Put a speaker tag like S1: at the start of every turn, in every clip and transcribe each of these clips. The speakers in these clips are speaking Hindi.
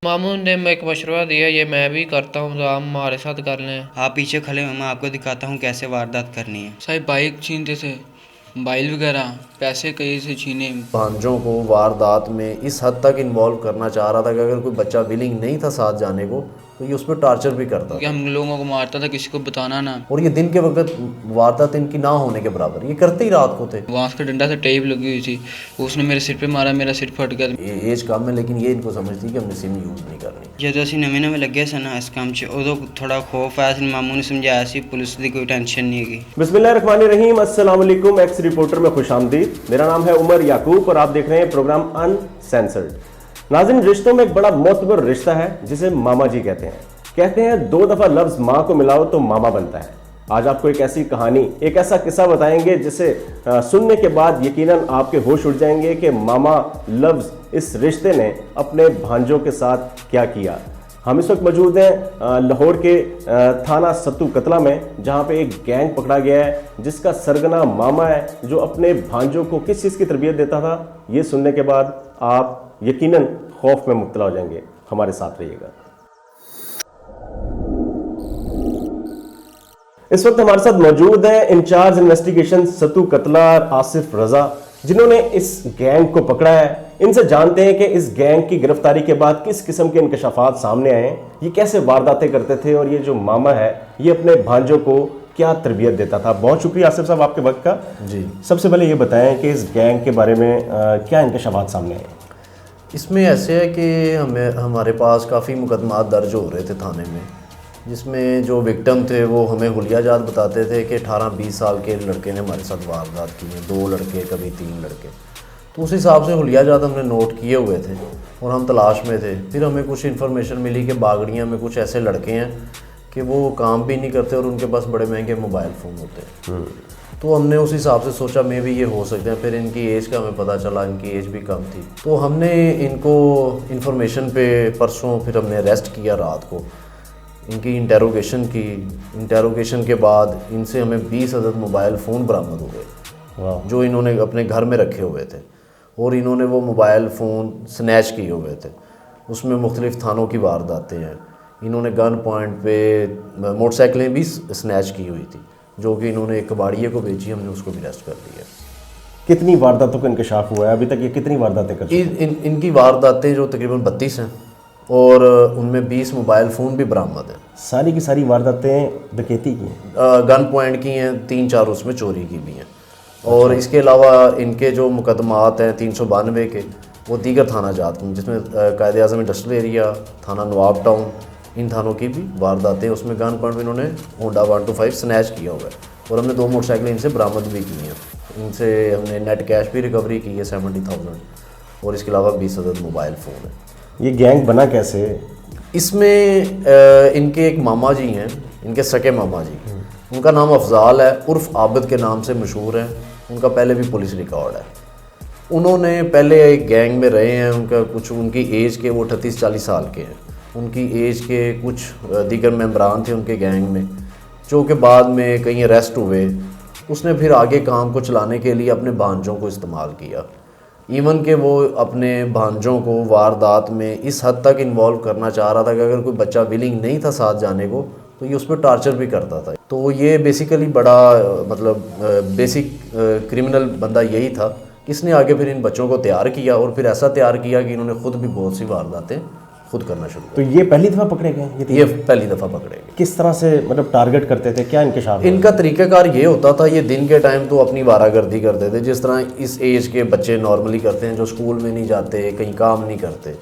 S1: मामू ने मैं एक मशवरा दिया, ये मैं भी करता हूँ तो आप हमारे साथ कर लें।
S2: आप पीछे खड़े हो, मैं आपको दिखाता हूँ कैसे वारदात करनी है।
S3: साहब बाइक छीनते थे, मोबाइल वगैरह, पैसे कहीं से छीने।
S4: भांजों को वारदात में इस हद तक इन्वॉल्व करना चाह रहा था कि अगर कोई बच्चा विलिंग नहीं था साथ जाने को तो ये उस पर टार्चर भी करता
S3: कि
S4: था।
S3: हम लोगों को मारता था, किसी को बताना ना।
S4: और ये दिन के वक्त वारदात इनकी ना होने के बराबर, ये करते ही रात को थे।
S3: बांस का डंडा से टेप लगी हुई थी, उसने मेरे सिर पे मारा, मेरा सिर फट गया।
S4: एज कम है लेकिन ये इनको समझती कि हमने सिम यूज़ नहीं करनी।
S2: ਜਦੋਂ ਅਸੀਂ ਨਵੇਂ ਲੱਗੇ ਸੀ ਨਾ ਇਸ ਕੰਮ 'ਚ, ਉਦੋਂ ਥੋੜਾ ਖੌਫ ਆਇਆ ਸੀ। ਮਾਮੂ ਨੇ ਸਮਝਾਇਆ ਸੀ पुलिस की कोई टेंशन नहीं हैगी।
S5: बिस्मिल्लाहिर्रहमानिर्रहीम, अस्सलाम वालेकुम। एक्स रिपोर्टर में खुशामदीद। मेरा नाम है उमर याकूब और आप देख रहे हैं प्रोग्राम अनसेंसर्ड। नाज़रीन, रिश्तों में एक बड़ा मोतबर रिश्ता है जिसे मामा जी कहते हैं। कहते हैं 2 दफ़ा लफ्ज़ माँ को मिलाओ तो मामा बनता है। आज आपको एक ऐसी कहानी, एक ऐसा किस्सा बताएंगे जिसे सुनने के बाद यकीनन आपके होश उड़ जाएंगे कि मामा लफ्ज़ इस रिश्ते ने अपने भांजों के साथ क्या किया। हम इस वक्त मौजूद हैं लाहौर के थाना सत्तू कतला में, जहां पे एक गैंग पकड़ा गया है जिसका सरगना मामा है जो अपने भांजों को किस चीज़ की तरबियत देता था। ये सुनने के बाद आप यकीनन खौफ में मुब्तला हो जाएंगे। हमारे साथ रहिएगा। इस वक्त हमारे साथ मौजूद है इंचार्ज इन्वेस्टिगेशन सत्तू कतला आसिफ रजा, जिन्होंने इस गैंग को पकड़ा है। इनसे जानते हैं कि इस गैंग की गिरफ्तारी के बाद किस किस्म के इंकशाफात सामने आए हैं, ये कैसे वारदातें करते थे और ये जो मामा है ये अपने भांजों को क्या तरबियत देता था। बहुत शुक्रिया आसिफ साहब आपके वक्त का। जी, सबसे पहले ये बताएं कि इस गैंग के बारे में क्या इंकशाफात सामने आए।
S4: इसमें ऐसे है कि हमारे पास काफ़ी मुकदमात दर्ज हो रहे थे थाने में, जिसमें जो विक्टिम थे वो हमें हुलियाजात बताते थे कि 18-20 साल के लड़के ने हमारे साथ वारदात की है, 2 लड़के कभी 3 लड़के। तो उस हिसाब से हुलियाजात हमने नोट किए हुए थे और हम तलाश में थे। फिर हमें कुछ इन्फॉर्मेशन मिली कि बागड़ियाँ में कुछ ऐसे लड़के हैं कि वो काम भी नहीं करते और उनके पास बड़े महंगे मोबाइल फ़ोन होते हैं। तो हमने उस हिसाब से सोचा मे भी ये हो सकते हैं। फिर इनकी एज का हमें पता चला, इनकी एज भी कम थी। तो हमने इनको इन्फॉर्मेशन पे परसों फिर हमने अरेस्ट किया रात को, इनकी इंटेरोगेशन की। इंटेरोगेशन के बाद इनसे हमें 20 अदद मोबाइल फ़ोन बरामद हो गए जो इन्होंने अपने घर में रखे हुए थे, और इन्होंने वो मोबाइल फ़ोन स्नैच किए हुए थे। उसमें मुख्तलिफ़ थानों की वारदातें हैं। इन्होंने गन पॉइंट पे मोटरसाइकिलें भी स्नैच की हुई थी जो कि इन्होंने एक कबाड़िए को बेची, हमने उसको भी अरेस्ट कर लिया।
S5: कितनी वारदातों का इंकशाफ हुआ है अभी तक, ये कितनी वारदातें कर चुके हैं?
S4: इनकी वारदातें जो तकरीबन 32 हैं और उनमें 20 मोबाइल फ़ोन भी बरामद हैं।
S5: सारी की सारी वारदातें डकैती की हैं,
S4: गन पॉइंट की हैं, 3-4 उसमें चोरी की भी हैं। और इसके अलावा इनके जो मुकदमात हैं 392 के, वो दीगर थाना जात में, जिसमें कायदे आज़म इंडस्ट्रियल एरिया, थाना नवाब टाउन, इन थानों की भी वारदातें। उसमें गन पॉइंट में इन्होंने होंडा 125 स्नैच किया हुआ है और हमने 2 मोटरसाइकिलें इनसे बरामद भी की हैं। इनसे हमने नेट कैश भी रिकवरी की है 70,000, और इसके अलावा 20 अदद मोबाइल फ़ोन है।
S5: ये गैंग बना कैसे?
S4: इसमें इनके एक मामा जी हैं, इनके सके मामा जी, उनका नाम अफजाल है, उर्फ आबिद के नाम से मशहूर है। उनका पहले भी पुलिस रिकॉर्ड है। उन्होंने पहले एक गैंग में रहे हैं। उनका कुछ, उनकी एज के वो 38-40 साल के हैं। उनकी एज के कुछ दीगर मेंबरान थे उनके गैंग में, जो कि बाद में कहीं अरेस्ट हुए। उसने फिर आगे काम को चलाने के लिए अपने भांजों को इस्तेमाल किया। इवन कि वो अपने भांजों को वारदात में इस हद तक इन्वॉल्व करना चाह रहा था कि अगर कोई बच्चा विलिंग नहीं था साथ जाने को तो ये उस पर टार्चर भी करता था। तो ये बेसिकली बड़ा मतलब बेसिक क्रिमिनल बंदा यही था। इसने आगे फिर इन बच्चों को तैयार किया और फिर ऐसा तैयार किया कि इन्होंने खुद भी बहुत सी वारदातें खुद करना शुरू
S5: तो ये पहली दफ़ा पकड़े गए?
S4: ये पहली दफ़ा पकड़े गए।
S5: किस तरह से मतलब टारगेट करते थे, क्या इंकशाफ?
S4: इनका तरीक़ाकार ये होता था, ये दिन के टाइम तो अपनी वारागर्दी करते थे, जिस तरह इस एज के बच्चे नॉर्मली करते हैं, जो स्कूल में नहीं जाते, कहीं काम नहीं करते।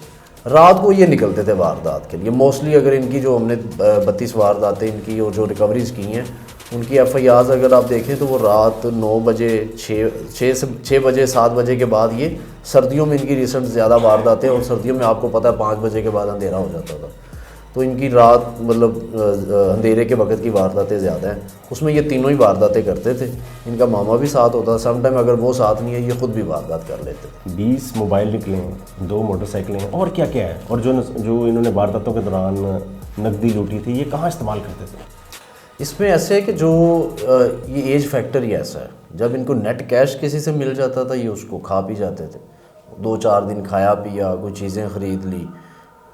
S4: रात को ये निकलते थे वारदात के लिए। मोस्टली अगर इनकी जो हमने 32 वारदातें इनकी और जो रिकवरीज की हैं, उनकी FIRs अगर आप देखें तो वो रात 9 बजे, 6 बजे, 7 बजे के बाद, ये सर्दियों में इनकी रिसेंट ज़्यादा वारदातें, और सर्दियों में आपको पता है 5 बजे के बाद अंधेरा हो जाता था, तो इनकी रात मतलब अंधेरे के वक्त की वारदातें ज़्यादा हैं। उसमें ये तीनों ही वारदातें करते थे। इनका मामा भी साथ होता था। सम टाइम अगर वो साथ नहीं है, ये खुद भी वारदात कर लेते थे।
S5: 20 मोबाइल निकले, 2 मोटरसाइकिलें, और क्या क्या है? और जो इन्होंने वारदातों के दौरान नकदी लूटी थी, ये कहाँ इस्तेमाल करते थे?
S4: इसमें ऐसे है कि जो ये एज फैक्टर ही ऐसा है, जब इनको नेट कैश किसी से मिल जाता था ये उसको खा पी जाते थे। 2-4 दिन खाया पिया, कोई चीज़ें ख़रीद ली,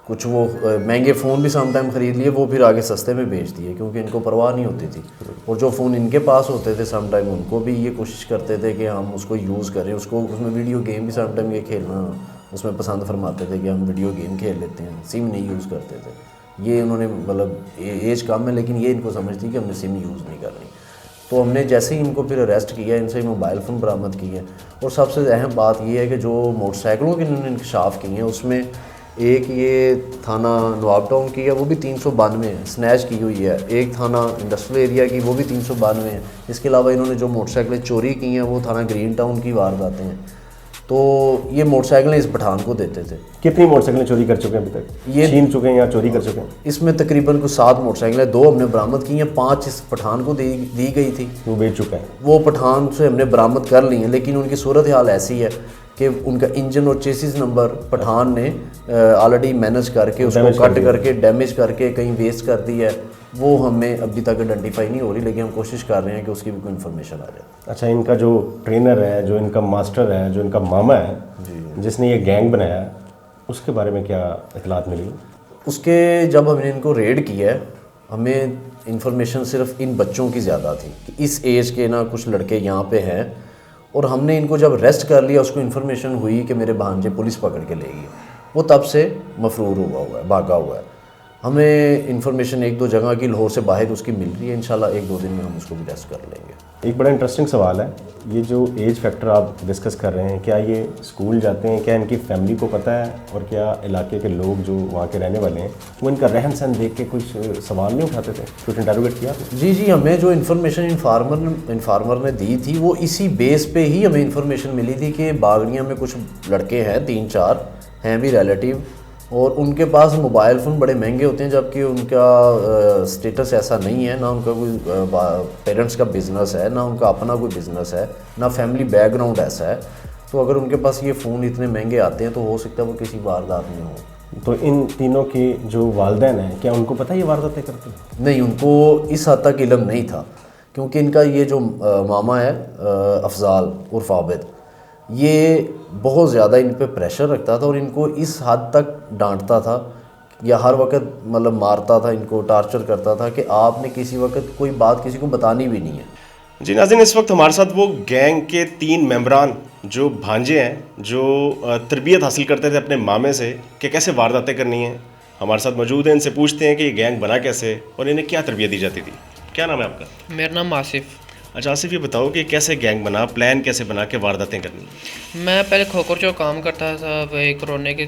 S4: कुछ वो महंगे फ़ोन भी सम टाइम ख़रीद लिए, वो फिर आगे सस्ते में बेच दिए क्योंकि इनको परवाह नहीं होती थी। और जो फ़ोन इनके पास होते थे सम टाइम उनको भी ये कोशिश करते थे कि हम उसको यूज़ करें, उसको उसमें वीडियो गेम भी सम टाइम ये खेलना उसमें पसंद फरमाते थे कि हम वीडियो गेम खेल लेते हैं, सिम नहीं यूज़ करते थे। ये इन्होंने मतलब एज कम है लेकिन ये इनको समझती कि हमने सिम यूज़ नहीं करनी। तो हमने जैसे ही इनको फिर अरेस्ट किया, इनसे मोबाइल फ़ोन बरामद किए। और सबसे अहम बात ये है कि जो मोटरसाइकिलों के इन्होंने इंकशाफ किए हैं उसमें एक ये थाना नवाब टाउन की है, वो भी 392 है, स्नैच की हुई है। एक थाना इंडस्ट्रियल एरिया की, वो भी 392 है। इसके अलावा इन्होंने जो मोटरसाइकिलें चोरी की हैं वो थाना ग्रीन टाउन की वारदातें हैं। तो ये मोटरसाइकिलें इस पठान को देते थे।
S5: कितनी मोटरसाइकिलें चोरी कर चुके हैं अभी तक?
S4: ये
S5: छीन चुके हैं या चोरी कर चुके हैं?
S4: इसमें तकरीबन कुछ 7 मोटरसाइकिलें, 2 हमने बरामद की हैं, 5 इस पठान को दी गई थी।
S5: वो बेच चुका है।
S4: वो पठान से हमने बरामद कर ली हैं, लेकिन उनकी सूरत हाल ऐसी है कि उनका इंजन और चेसिस नंबर पठान ने ऑलरेडी मैनेज करके उसको कट करके डैमेज करके कहीं वेस्ट कर दी है। वो हमें अभी तक आइडेंटिफाई नहीं हो रही, लेकिन हम कोशिश कर रहे हैं कि उसकी भी कोई इन्फॉर्मेशन आ जाए।
S5: अच्छा, इनका जो ट्रेनर है, जो इनका मास्टर है, जो इनका मामा है जिसने ये गैंग बनाया, उसके बारे में क्या इतलात मिली?
S4: उसके जब हमने इनको रेड किया है, हमें इंफॉर्मेशन सिर्फ इन बच्चों की ज़्यादा थी कि इस एज के ना कुछ लड़के यहाँ पे हैं। और हमने इनको जब अरेस्ट कर लिया, उसको इन्फॉर्मेशन हुई कि मेरे भांजे पुलिस पकड़ के लेगी, वो तब से मफरूर हुआ है, भागा हुआ है। हमें इन्फॉर्मेशन 1-2 जगह की लाहौर से बाहर उसकी मिल रही है। इंशाल्लाह 1-2 दिन में हम उसको भी अरेस्ट कर लेंगे।
S5: एक बड़ा इंटरेस्टिंग सवाल है, ये जो एज फैक्टर आप डिस्कस कर रहे हैं, क्या ये स्कूल जाते हैं? क्या इनकी फैमिली को पता है? और क्या इलाके के लोग जो वहाँ के रहने वाले हैं वो इनका रहन सहन देख के कुछ सवाल नहीं उठाते थे? कुछ इंटरोगेट किया आपने?
S4: जी, हमें जो इन्फॉर्मेशन इन्फार्मर ने दी थी वो इसी बेस पे ही हमें इन्फॉर्मेशन मिली थी कि बागड़ियाँ में कुछ लड़के हैं, 3-4 हैं भी रिलेटिव, और उनके पास मोबाइल फ़ोन बड़े महंगे होते हैं, जबकि उनका स्टेटस ऐसा नहीं है, ना उनका कोई पेरेंट्स का बिज़नेस है, ना उनका अपना कोई बिज़नेस है, ना फैमिली बैकग्राउंड ऐसा है। तो अगर उनके पास ये फ़ोन इतने महंगे आते हैं तो हो सकता है वो किसी वारदात में हो।
S5: तो इन तीनों के जो वालिदैन हैं, क्या उनको पता है ये वारदातें करते हैं?
S4: नहीं, उनको इस हद तक इल्म नहीं था, क्योंकि इनका ये जो मामा है अफजाल उर्फ आबिद, ये बहुत ज़्यादा इन पे प्रेशर रखता था और इनको इस हद तक डांटता था या हर वक्त मतलब मारता था, इनको टार्चर करता था कि आपने किसी वक्त कोई बात किसी को बतानी भी नहीं है।
S5: जी नाज़रीन, इस वक्त हमारे साथ वो गैंग के 3 मेंबरान जो भांजे हैं, जो तरबियत हासिल करते थे अपने मामे से कि कैसे वारदातें करनी है, हमारे साथ मौजूद हैं। इनसे पूछते हैं कि ये गैंग बना कैसे और इन्हें क्या तरबियत दी जाती थी। क्या नाम है आपका?
S1: मेरा नाम आसिफ।
S5: अच्छा आसिफ, ये बताओ कि कैसे गैंग बना, प्लान कैसे बना के वारदातें करनी?
S1: मैं पहले खोखर चौक काम करता था, वही कोरोना की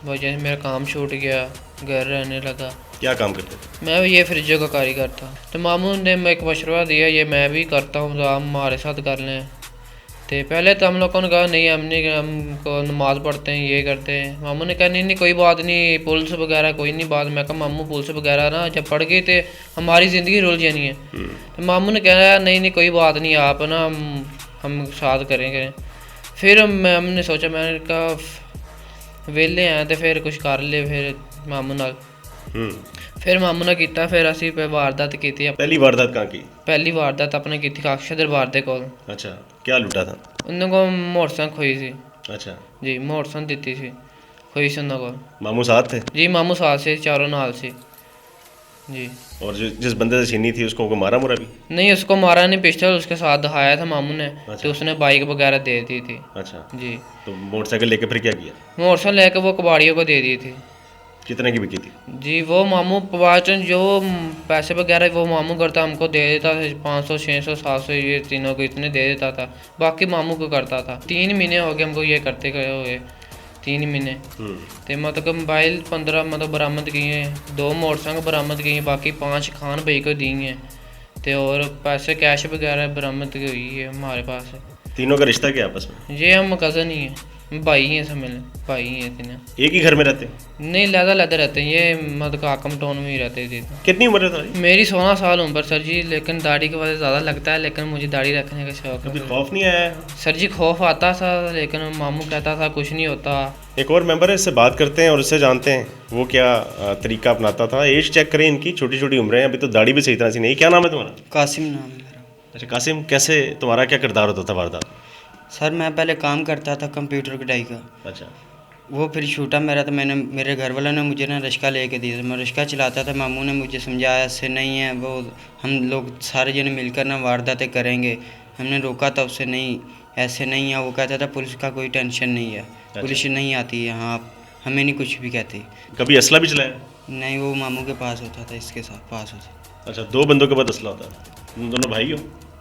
S1: वजह से मेरा काम छूट गया, घर रहने लगा।
S5: क्या काम करते थे?
S1: मैं भी ये फ्रिजों का कारीगर था। तो मामू ने मैं एक मशवरा दिया, ये मैं भी करता हूँ, तो आप हमारे साथ कर लें। तो पहले तो हम लोगों ने कहा नहीं, हमको नमाज़ पढ़ते हैं, ये करते हैं। मामू ने कहा नहीं कोई बात नहीं, पुलिस वगैरह कोई नहीं बात। मैं कहा मामू पुलिस वगैरह ना जब पढ़ गई तो हमारी ज़िंदगी रुल जानी है। तो मामू ने कहा नहीं कोई बात नहीं, आप ना हम साथ करें। फिर हमने सोचा, मैंने कहा वेले हैं तो फिर कुछ कर ले। फिर मामू नाल फिर मामू ने किया, फिर असी पे वारदात की।
S5: पहली वारदात कहाँ की?
S1: पहली वारदात अपने की काक्षा दरबार दे कोल।
S5: अच्छा, क्या लूटा था?
S1: उन्होंने को मोटरसाइकिल खोई सी।
S5: अच्छा
S1: जी, मोटरसाइकिल दी सी, खोई सी उन्होंने को।
S5: मामू साथ थे?
S1: जी, मामू साथ से, चारों नाल से जी।
S5: और जिस बंदे से छीनी थी उसको मारा मुरा भी?
S1: नहीं, उसको मारा नहीं, पिस्टल उसके साथ दिखाया था मामू ने।
S5: अच्छा।
S1: तो उसने बाइक वगैरह दे दी थी।
S5: अच्छा
S1: जी,
S5: तो मोटरसाइकिल लेके फिर क्या किया?
S1: मोटरसाइकिल लेकर वो कबाड़ियों को दे दी थी।
S5: कितने की बिकी थी?
S1: जी, वो मामू पाचन जो पैसे वगैरह वो मामू करता हमको दे देता था, 500 600 700 ये तीनों को इतने दे देता था, बाकी मामू को करता था। 3 महीने हो गए हमको ये करते हुए, 3 महीने। तो मतलब मोबाइल 15 मतलब बरामद किए हैं, 2 मोटरसाइकिल बरामद किए हैं, बाकी 5 खान भाई को दी हैं। तो और पैसे कैश वगैरह बरामद हुई है हमारे पास।
S5: तीनों का रिश्ता क्या आपस में?
S1: ये हम कज़न ही हैं, भाई हैं, समझ लें भाई हैं तीनों।
S5: एक ही घर में रहते हैं?
S1: नहीं, लहदा रहते हैं, ये मतलब काकम टाउन में ही रहते थे।
S5: कितनी उम्र है तुम्हारी?
S1: मेरी 16 साल उम्र सर जी, लेकिन दाढ़ी की वजह से ज़्यादा लगता है, लेकिन मुझे दाढ़ी रखने का शौक
S5: कभी
S1: है।
S5: खौफ नहीं आया?
S1: सर जी खौफ आता था, लेकिन मामू कहता था कुछ नहीं होता।
S5: एक और मेंबर है, इससे बात करते हैं और उससे जानते हैं वो क्या तरीका अपनाता था। एज चेक करें इनकी, छोटी छोटी उम्रें हैं, अभी तो दाढ़ी भी सही तरह से नहीं। क्या नाम है तुम्हारा?
S2: कासिम नाम है मेरा।
S5: अच्छा कासिम, कैसे तुम्हारा क्या किरदार होता था वारदात?
S2: सर मैं पहले काम करता था कंप्यूटर कढ़ाई का।
S5: अच्छा।
S2: वो फिर छूटा मेरा, तो मैंने मेरे घर वालों ने मुझे ना रिक्शा लेके दी, तो मैं रिक्शा चलाता था। मामू ने मुझे समझाया ऐसे नहीं है, वो हम लोग सारे जने मिलकर ना वारदातें करेंगे। हमने रोका था उससे, नहीं ऐसे नहीं है। वो कहता था पुलिस का कोई टेंशन नहीं है, पुलिस नहीं आती है, हाँ आप हमें नहीं कुछ भी कहते।
S6: कभी असला भी चलाया?
S2: नहीं, वो मामू के पास होता था, इसके साथ पास होता।
S6: अच्छा, 2 बंदों के पास असला होता है। तुम दोनों भाई हो?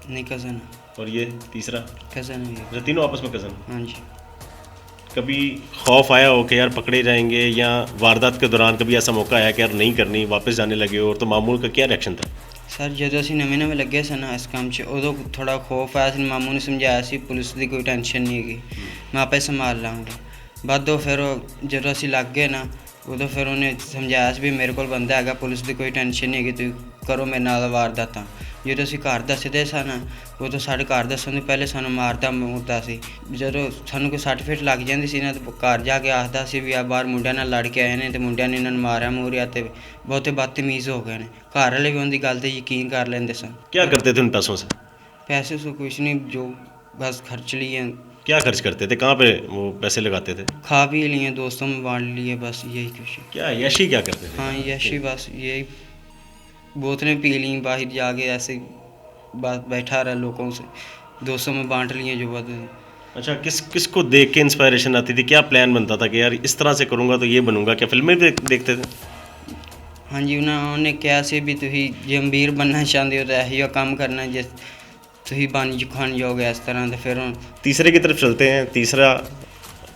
S2: नहीं, कज़न
S6: और ये तीसरा?
S2: कज़न है।
S6: अच्छा, तीनों आपस में कज़न।
S2: हाँ जी।
S6: कभी खौफ आया हो कि यार पकड़े जाएंगे, या वारदात के दौरान कभी ऐसा मौका आया कि यार नहीं करनी, वापस जाने लगे हो, तो मामू का क्या रिएक्शन था?
S2: सर ਜਦੋਂ ਅਸੀਂ ਨਵੇਂ ਲੱਗੇ ਸੀ ਨਾ ਇਸ ਕੰਮ 'ਚ, ਉਦੋਂ ਥੋੜਾ ਖੌਫ ਆਇਆ ਸੀ। ਮਾਮੂ ਨੇ ਸਮਝਾਇਆ ਸੀ ਪੁਲਿਸ ਦੀ ਕੋਈ ਟੈਨਸ਼ਨ ਨਹੀਂ ਹੈਗੀ, ਮੈਂ ਆਪੇ ਸੰਭਾਲ ਲਾਂਗਾ। ਬਾਅਦੋਂ ਫਿਰ ਜਦੋਂ ਅਸੀਂ ਲੱਗ ਗਏ ਨਾ, ਉਦੋਂ ਫਿਰ ਉਹਨੇ ਸਮਝਾਇਆ ਸੀ ਵੀ ਮੇਰੇ ਕੋਲ ਬੰਦਾ ਹੈਗਾ, ਪੁਲਿਸ ਦੀ ਕੋਈ ਟੈਨਸ਼ਨ ਨਹੀਂ ਹੈਗੀ, ਤੁਸੀਂ ਕਰੋ ਮੇਰੇ ਨਾਲ ਵਾਰਦਾਤਾਂ। ਜਦੋਂ ਅਸੀਂ ਘਰ ਦੱਸਦੇ ਸਨ, ਉਦੋਂ ਸਾਡੇ ਘਰ ਦੱਸਣ ਤੋਂ ਪਹਿਲੇ ਸਾਨੂੰ ਮਾਰਦਾ ਮੁਰਦਾ ਸੀ। ਜਦੋਂ ਸਾਨੂੰ ਕੋਈ ਸੱਟ ਫੇਟ ਲੱਗ ਜਾਂਦੀ ਸੀ ਨਾ, ਤਾਂ ਘਰ ਜਾ ਕੇ ਆਖਦਾ ਸੀ ਵੀ ਆ ਬਾਹਰ ਮੁੰਡਿਆਂ ਨਾਲ ਲੜ ਕੇ ਆਏ ਨੇ, ਤੇ ਮੁੰਡਿਆਂ ਨੇ ਇਹਨਾਂ ਨੂੰ ਮਾਰਿਆ ਮੂਰਿਆ, ਤੇ ਬਹੁਤੇ ਬਦਤਮੀਜ਼ ਹੋ ਗਏ ਨੇ। ਘਰ ਵਾਲੇ ਵੀ ਉਹਦੀ ਗੱਲ 'ਤੇ ਯਕੀਨ ਕਰ ਲੈਂਦੇ ਸਨ।
S6: क्या करते थे उन पैसों से?
S2: पैसे से कुछ नहीं, जो बस खर्च लिए,
S6: क्या खर्च करते थे? कहाँ पे वो पैसे लगाते थे?
S2: खा भी लिए, दोस्तों में बांट लिए, बस यही कुछ।
S6: क्या यशी क्या करते थे?
S2: हाँ यशी, बस यही बोतलें पी ली बाहर जाके, ऐसे बस बैठा रहा लोगों से, दोस्तों में बांट लिए जो बात।
S6: अच्छा, किसको देख के इंस्पायरेशन आती थी? क्या प्लान बनता था कि यार इस तरह से करूँगा तो ये बनूंगा? क्या फिल्में भी देखते थे?
S2: हाँ जी, उन्होंने कहा से भी तुम जे अमीर बनना चाहते हो तो यही काम करना, जे तुम बन खान जाओगे इस तरह। तो फिर
S6: तीसरे की तरफ चलते हैं। तीसरा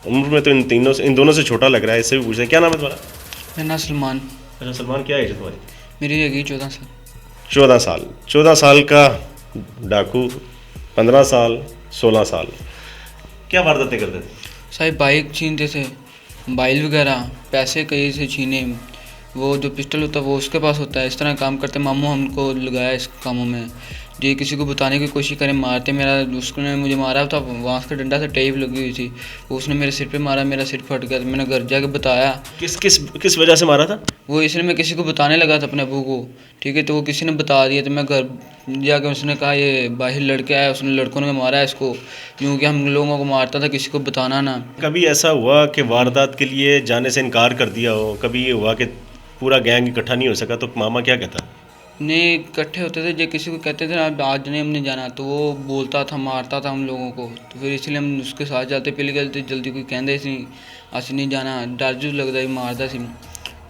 S6: उम्र में तो इन दोनों से छोटा लग रहा है, इससे भी पूछते हैं क्या नाम है तुम्हारा?
S3: मेरा नाम सलमान।
S6: अच्छा सलमान, क्या एज है तुम्हारी?
S3: मेरी हैगी 14 साल।
S6: 14 साल। 14 साल का डाकू, 15 साल, 16 साल, क्या वारदातें करते थे?
S3: साहब बाइक छीनते थे, मोबाइल वगैरह, पैसे कहीं से छीने, वो जो पिस्टल होता है वो उसके पास होता है, इस तरह काम करते। मामू हमको लगाया इस कामों में, जो किसी को बताने की कोशिश करें मारते। मेरा उसने मुझे मारा था, बांस के डंडा से टेप लगी हुई थी, उसने मेरे सिर पे मारा, मेरा सिर फट गया। मैंने घर जाके बताया।
S6: किस वजह से मारा था?
S3: वो इसलिए मैं किसी को बताने लगा था अपने अबू को, ठीक है, तो वो किसी ने बता दिया, तो मैं घर जाके उसने कहा ये बाहर लड़के आया, उसने लड़कों ने मारा है इसको, क्योंकि हम लोगों को मारता था, किसी को बताना ना।
S6: कभी ऐसा हुआ कि वारदात के लिए जाने से इनकार कर दिया हो? कभी ये हुआ कि पूरा गैंग इकट्ठा नहीं हो सका तो मामा क्या कहता?
S3: नहीं, इकट्ठे होते थे, जो किसी को कहते थे ना आज नहीं हमने जाना, तो वो बोलता था, मारता था हम लोगों को, तो फिर इसलिए हम उसके साथ जाते। पहले गलती जल्दी कोई कहते सी अस नहीं जाना, डर जो लगता मारता सी,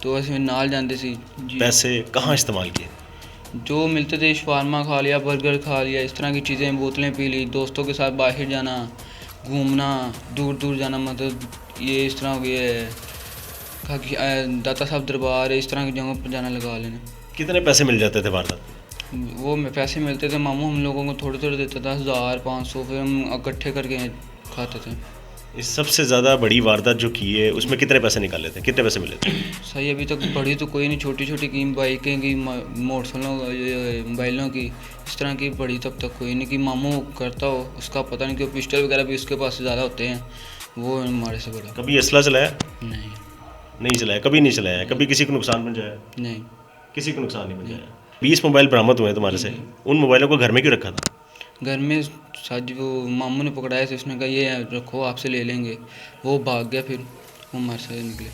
S3: तो असं नाल जाते सी।
S6: पैसे कहाँ इस्तेमाल किए?
S3: जो मिलते थे, शवारमा खा लिया, बर्गर खा लिया, इस तरह की चीज़ें, बोतलें पी ली, दोस्तों के साथ बाहर जाना, घूमना, दूर दूर जाना, मतलब ये इस तरह की दाता साहब दरबार, इस तरह की जगहों पर जाना लगा लेना।
S6: कितने पैसे मिल जाते थे वारदात?
S3: वो पैसे मिलते थे, मामू हम लोगों को थोड़े थोड़े देता था, 1000-500, फिर हम इकट्ठे करके खाते थे।
S6: इस सबसे ज़्यादा बड़ी वारदात जो की है उसमें कितने पैसे निकाले थे? कितने पैसे मिले थे?
S3: सही अभी तक बड़ी तो कोई नहीं, छोटी छोटी की बाइकें की, मोटरसाइकिलों, मोबाइलों की, इस तरह की बड़ी तब तक कोई नहीं। कि मामू करता हो उसका पता नहीं, क्यों पिस्टल वगैरह भी उसके पास ज़्यादा होते हैं, वो हमारे से बड़ा।
S6: कभी असला चलाया?
S3: नहीं
S6: चलाया, कभी नहीं चलाया। कभी किसी को नुकसान पहुंचाया?
S3: नहीं,
S6: किसी को नुकसान नहीं पहुंचाया। 20 मोबाइल बरामद हुए तुम्हारे से, उन मोबाइलों को घर में क्यों रखा था?
S3: घर में साज वो मामू ने पकड़ाया था, उसने कहा ये रखो आपसे ले लेंगे, वो भाग गया, फिर वो हमारे से निकले।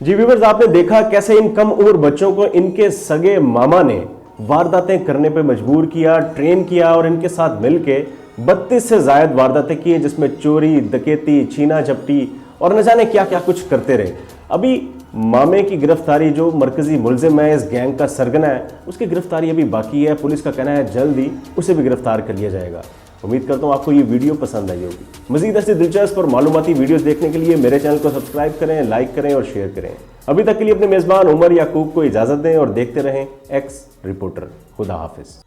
S5: जी व्यूअर्स, आपने देखा कैसे इन कम उम्र बच्चों को इनके सगे मामा ने वारदातें करने पे मजबूर किया, ट्रेन किया और इनके साथ मिलके 32 से ज़ायद वारदातें की, जिसमें चोरी, डकैती, छीना झपटी और न जाने क्या क्या कुछ करते रहे। अभी मामे की गिरफ्तारी, जो मरकजी मुलजिम है इस गैंग का सरगना है, उसकी गिरफ्तारी अभी बाकी है। पुलिस का कहना है जल्द ही उसे भी गिरफ्तार कर लिया जाएगा। उम्मीद करता हूँ आपको ये वीडियो पसंद आई होगी। मजीद ऐसे दिलचस्प और मालूमाती वीडियोस देखने के लिए मेरे चैनल को सब्सक्राइब करें, लाइक करें और शेयर करें। अभी तक के लिए अपने मेज़बान उमर याकूब को इजाज़त दें और देखते रहें एक्स रिपोर्टर। खुदा हाफिज़।